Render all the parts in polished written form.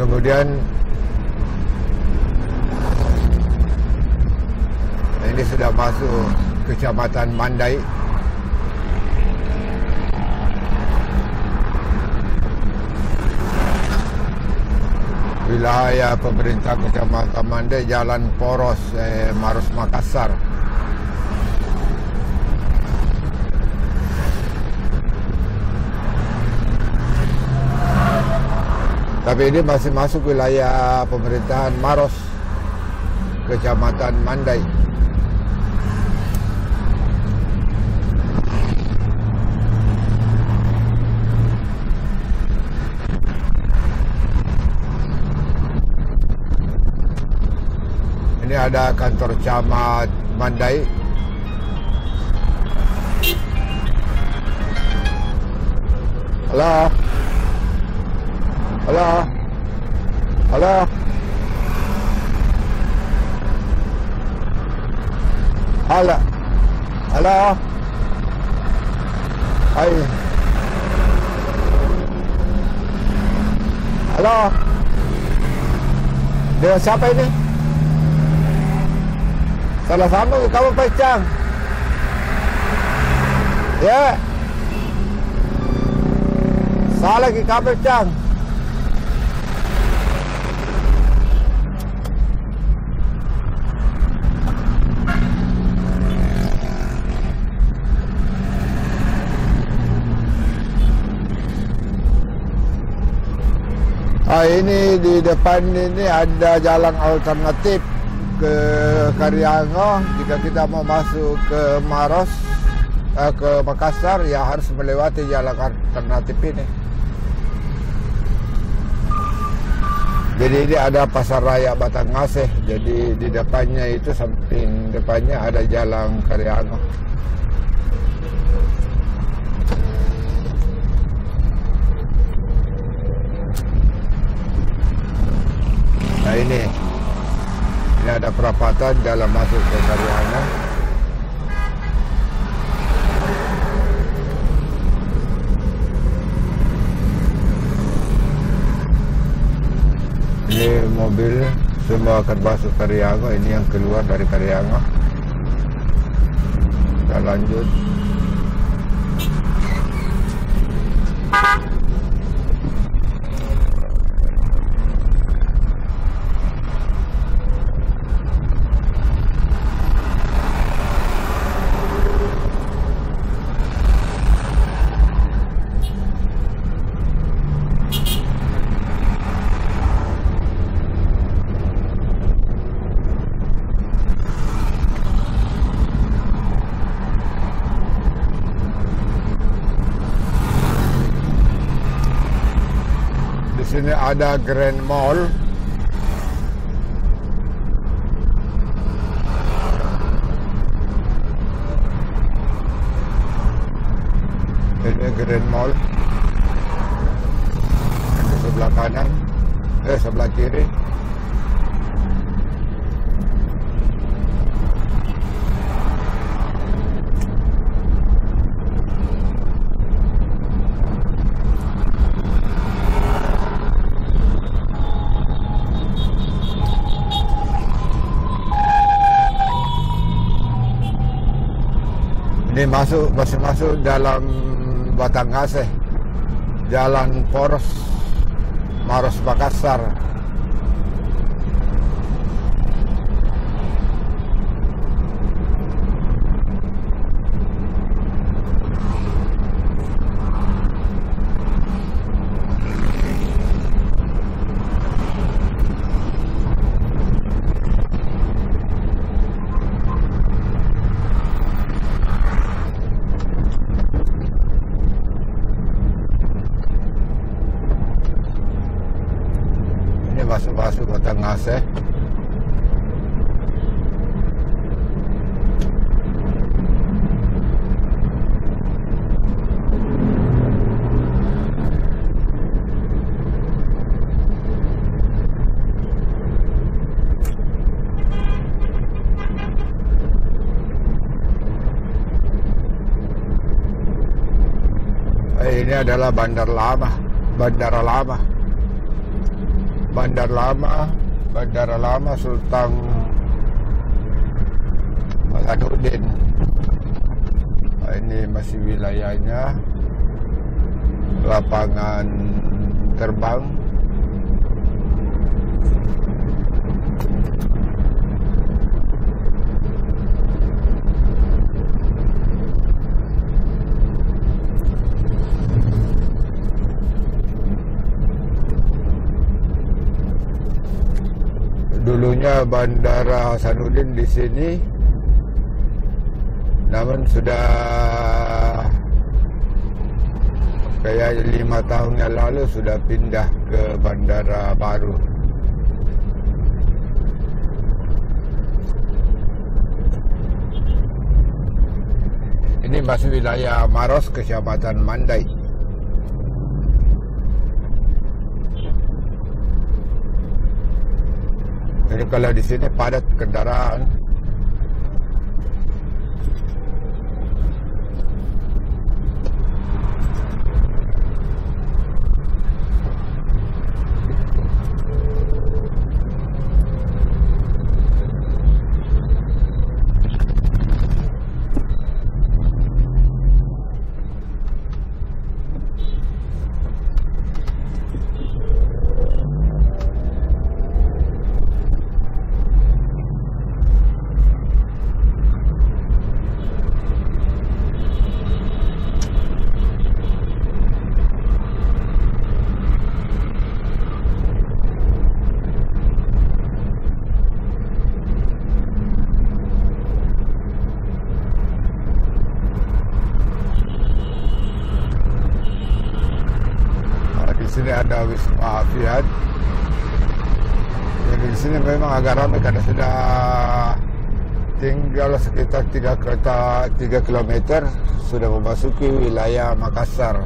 Kemudian ini sudah masuk Kecamatan Mandai. Wilayah pemerintah Kecamatan Mandai, Jalan Poros, Maros Makassar. Tapi ini masih masuk wilayah pemerintahan Maros, Kecamatan Mandai. Ini ada kantor camat Mandai. Halo. Halo. Halo. Halo. Halo. Hai. Halo. Dengan siapa ini? Salah sambung kamu pecang. Ya. Salah lagi kamu pecang. Ini di depan ini ada jalan alternatif ke Karyango. Jika kita mau masuk ke Maros, ke Makassar, ya harus melewati jalan alternatif ini. Jadi ini ada Pasar Raya Batangaseh. Jadi di depannya itu, samping depannya ada jalan Karyango. Nah ini ada perapatan dalam masuk ke Karyango. Ini mobil semua akan masuk Karyango. Ini yang keluar dari Karyango. Kita lanjut. Di sini ada Grand Mall. Ini Grand Mall. Di sebelah kanan, sebelah kiri. Ini masih masuk dalam Batangaseh, Jalan Poros, Maros Makassar. Masuk Batangaseh. Ini adalah Bandara Lama. Bandara Lama Sultan Hasanuddin. Ini masih wilayahnya lapangan terbang. Dulunya Bandara Hasanuddin di sini, namun sudah kayak 5 tahun yang lalu sudah pindah ke bandara baru. Ini masih wilayah Maros, Kecamatan Mandai. Jadi kalau di sini padat kendaraan. Di sini ada Wisma Afiat. Jadi di sini memang agak ramai karena sudah tinggal sekitar 3 km sudah memasuki wilayah Makassar.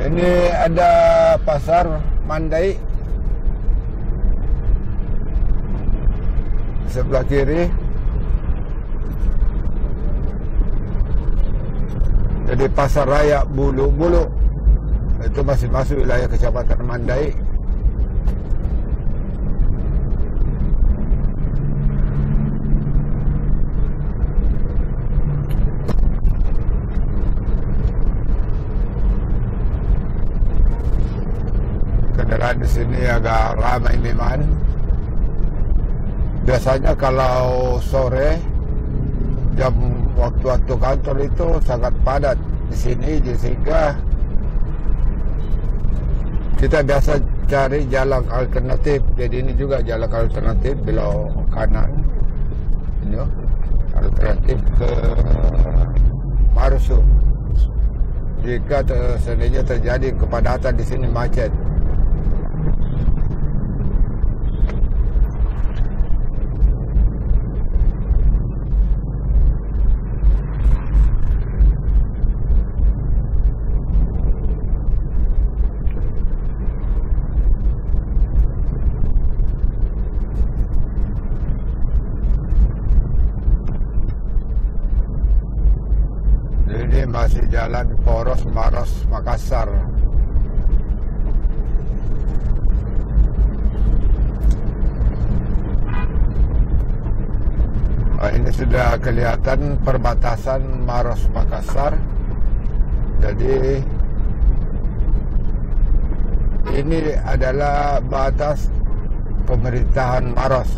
Ini ada pasar Mandai sebelah kiri. Jadi pasar raya Bulu-Bulu itu masih masuk wilayah Kecamatan Mandai. Kendaraan di sini agak ramai memang. Biasanya kalau sore jam waktu kantor itu sangat padat di sini, sehingga kita biasa cari jalan alternatif. Jadi ini juga jalan alternatif belok kanan. Ini alternatif ke Marusu. Jika seandainya terjadi kepadatan di sini macet. Ini masih jalan Poros Maros Makassar. Ini sudah kelihatan perbatasan Maros Makassar. Jadi ini adalah batas pemerintahan Maros.